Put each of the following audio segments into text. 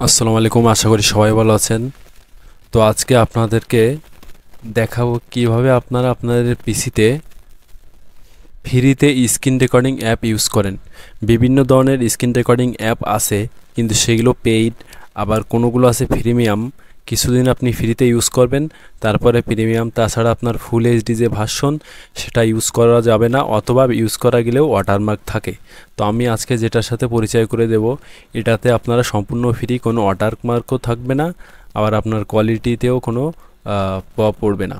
আসসালামু আলাইকুম, আশা করি সবাই ভালো আছেন। তো আজকে আপনাদেরকে দেখাবো কিভাবে আপনারা আপনাদের পিসিতে ফ্রিতে স্ক্রিন রেকর্ডিং অ্যাপ ইউজ করেন। বিভিন্ন ধরনের স্ক্রিন রেকর্ডিং অ্যাপ আছে, কিন্তু সেগুলো পেইড, আবার কোনোগুলো আছে প্রিমিয়াম। কিছুদিন আপনি ফ্রিতে ইউজ করবেন, তারপরে প্রিমিয়াম। তাছাড়া আপনার ফুল এইচডি যে ভার্সন সেটা ইউজ করা যাবে না, অথবা ইউজ করা গেলেও ওয়াটারমার্ক থাকে। তো আমি আজকে যেটার সাথে পরিচয় করে দেব, এটাতে আপনারা সম্পূর্ণ ফ্রি, কোনো ওয়াটারমার্কও থাকবে না, আবার আপনার কোয়ালিটিতেও কোনো প্রভাব পড়বে না।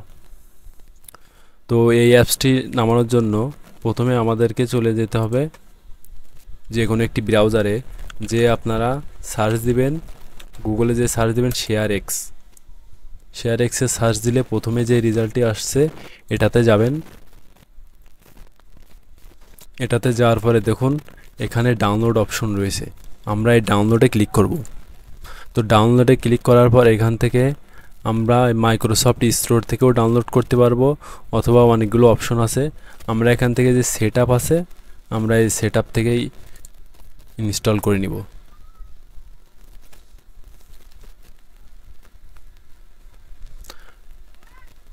তো এই অ্যাপসটি নামানোর জন্য প্রথমে আমাদেরকে চলে যেতে হবে যে কোনো একটি ব্রাউজারে। যে আপনারা সার্চ দিবেন, গুগলে যে সার্চ দিবেন শেয়ার এক্সে সার্চ দিলে প্রথমে যে রেজাল্টটি আসছে এটাতে যাবেন। এটাতে যাওয়ার পরে দেখুন এখানে ডাউনলোড অপশন রয়েছে, আমরা এই ডাউনলোডে ক্লিক করব। তো ডাউনলোডে ক্লিক করার পর এখান থেকে আমরা মাইক্রোসফট স্টোর থেকেও ডাউনলোড করতে পারবো, অথবা অনেকগুলো অপশন আছে। আমরা এখান থেকে যে সেট আপ আছে, আমরা এই সেট আপ থেকেই ইনস্টল করে নিব।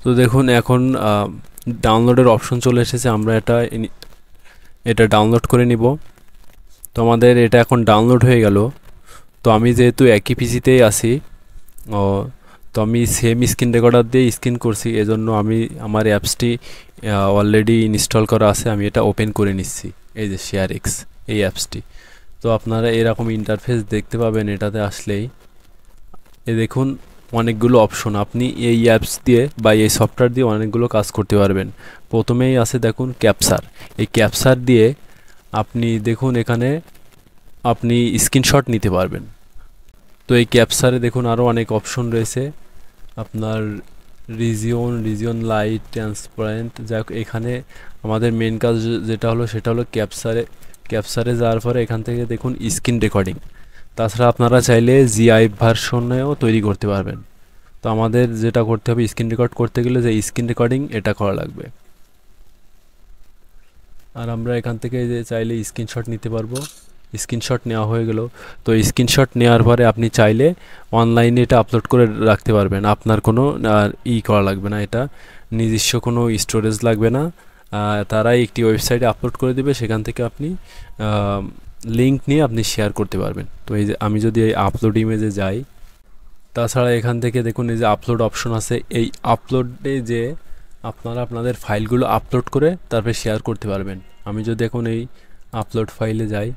তো দেখুন এখন ডাউনলোডের অপশন চলে এসেছে, আমরা এটা ডাউনলোড করে নিব। তো আমাদের এটা এখন ডাউনলোড হয়ে গেল। তো আমি যেহেতু একই পিসিতেই আছি, ও তো আমি সেম স্ক্রিন রেকর্ডার দিয়ে স্ক্রিন করছি, এজন্য আমি আমার অ্যাপসটি অলরেডি ইনস্টল করা আছে, আমি এটা ওপেন করে নিচ্ছি। এই যে শেয়ার এক্স, এই অ্যাপসটি। তো আপনারা এরকম ইন্টারফেস দেখতে পাবেন এটাতে আসলেই। এ দেখুন অনেকগুলো অপশন, আপনি এই অ্যাপস দিয়ে বা এই সফটওয়্যার দিয়ে অনেকগুলো কাজ করতে পারবেন। প্রথমেই আছে দেখুন ক্যাপচার। এই ক্যাপচার দিয়ে আপনি দেখুন এখানে আপনি স্ক্রিনশট নিতে পারবেন। তো এই ক্যাপচারে দেখুন আরও অনেক অপশন রয়েছে, আপনার রিজিয়ন লাইট, ট্রান্সপারেন্ট। যাক, এখানে আমাদের মেন কাজ যেটা হলো সেটা হলো ক্যাপচারে যাওয়ার পরে এখান থেকে দেখুন স্ক্রিন রেকর্ডিং। তাছাড়া আপনারা চাইলে জিআইএফ ভার্সনেও তৈরি করতে পারবেন। তো আমাদের যেটা করতে হবে, স্ক্রিন রেকর্ড করতে গেলে যে স্ক্রিন রেকর্ডিং এটা করা লাগবে। আর আমরা এখান থেকে যে চাইলে স্ক্রিনশট নিতে পারবো। স্ক্রিনশট নেওয়া হয়ে গেল। তো স্ক্রিনশট নেওয়ার পরে আপনি চাইলে অনলাইনে এটা আপলোড করে রাখতে পারবেন, আপনার কোনো করা লাগবে না, এটা নিজস্ব কোনো স্টোরেজ লাগবে না। তারাই একটি ওয়েবসাইটে আপলোড করে দেবে, সেখান থেকে আপনি লিঙ্ক নিয়ে আপনি শেয়ার করতে পারবেন। তো এই যে আমি যদি এই আপলোড ইমেজে যাই, তাছাড়া এখান থেকে দেখুন এই যে আপলোড অপশন আছে, এই আপলোডে যে আপনারা আপনাদের ফাইলগুলো আপলোড করে তারপরে শেয়ার করতে পারবেন। আমি যদি এখন এই আপলোড ফাইলে যাই,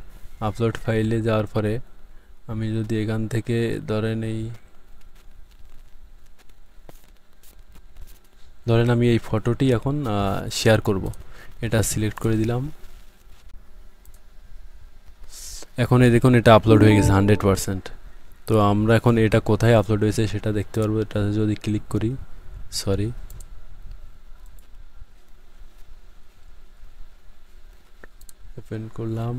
আপলোড ফাইলে যাওয়ার পরে আমি যদি এখান থেকে ধরেন আমি এই ফটোটি এখন শেয়ার করব, এটা সিলেক্ট করে দিলাম। এখন এই দেখুন এটা আপলোড হয়ে গেছে 100%। তো আমরা এখন এটা কোথায় আপলোড হয়েছে সেটা দেখতে পারবো। এটা যদি ক্লিক করি, সরি, ওপেন করলাম,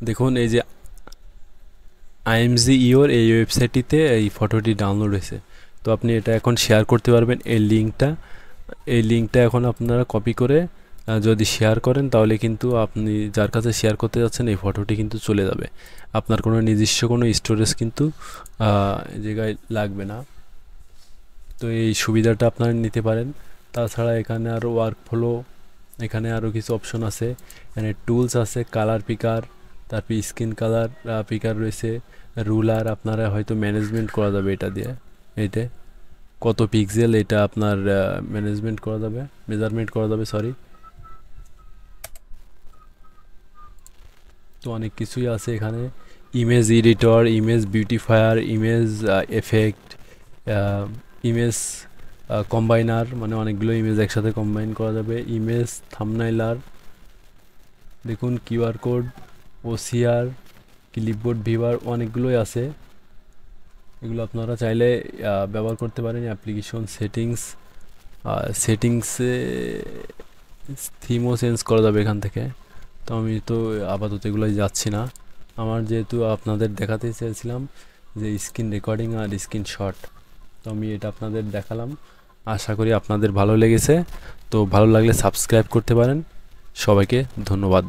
দেখুন এই যে আইএমজি ইওর এই ওয়েবসাইটটিতে এই ফটোটি ডাউনলোড হয়েছে। তো আপনি এটা এখন শেয়ার করতে পারবেন। এই লিঙ্কটা এখন আপনারা কপি করে যদি শেয়ার করেন, তাহলে কিন্তু আপনি যার কাছে শেয়ার করতে যাচ্ছেন এই ফটোটি কিন্তু চলে যাবে, আপনার কোনো নিজস্ব কোনো স্টোরেজ কিন্তু এই জায়গায় লাগবে না। তো এই সুবিধাটা আপনারা নিতে পারেন। তাছাড়া এখানে আরও ওয়ার্ক ফ্লো, এখানে আরও কিছু অপশন আছে। এখানে টুলস আছে, কালার পিকার, তারপর স্ক্রিন কালার পিকার রয়েছে, রুলার। আপনারা হয়তো ম্যানেজমেন্ট করা যাবে এটা দিয়ে, এইটা কত পিক্সেল এটা আপনার মেজারমেন্ট করা যাবে, সরি। তো অনেক কিছুই আছে এখানে, image editor, image beautifier, image effect, image combiner, মানে অনেকগুলো ইমেজ একসাথে কম্বাইন করা যাবে, ইমেজ থাম্বনেইলার, দেখুন QR code, OCR, clipboard viewer, অনেকগুলোই আছে। এগুলো আপনারা চাইলে ব্যবহার করতে পারেন। অ্যাপ্লিকেশন সেটিংসে থিমও চেঞ্জ করা যাবে এখান থেকে। তো আমি তো আপাতত এগুলোই যাচ্ছি না, আমার যেহেতু আপনাদের দেখাতে চেয়েছিলাম যে স্ক্রিন রেকর্ডিং আর স্ক্রিনশট, তো আমি এটা আপনাদের দেখালাম। আশা করি আপনাদের ভালো লেগেছে। তো ভালো লাগলে সাবস্ক্রাইব করতে পারেন। সবাইকে ধন্যবাদ।